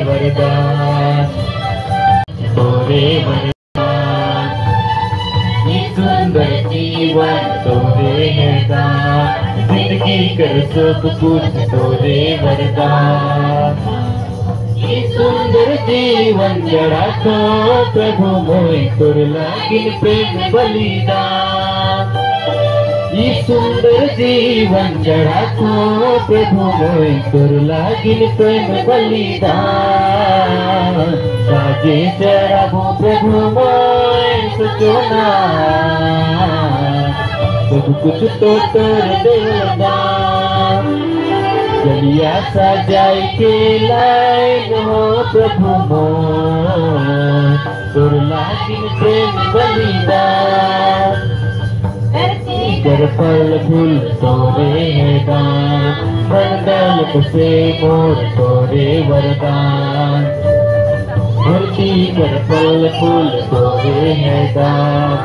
वरदान, तोरे वरदान, ये सुंदर जीवन तोरे है दान, जिंदगी कर सब कुछ तोरे वरदान। ये सुंदर जीवन जड़ा तो प्रभु मोय तोर लागिन प्रेम बलिदान। ये सुंदर जीवन जड़ा तो प्रभु मोय तोर लागिन प्रेम बलिदान। साजे चढ़ाबो प्रभु मोय सचोना, सब कुछ तो तोर देवदान। गलिया सजाई के लायक हो प्रभु मोय तोर लागिन प्रेम बलिदान। कर फल फूल तोरे है दान, मंडल से मोर तोरे वरदान। धरती कर फल फूल तोरे है दान,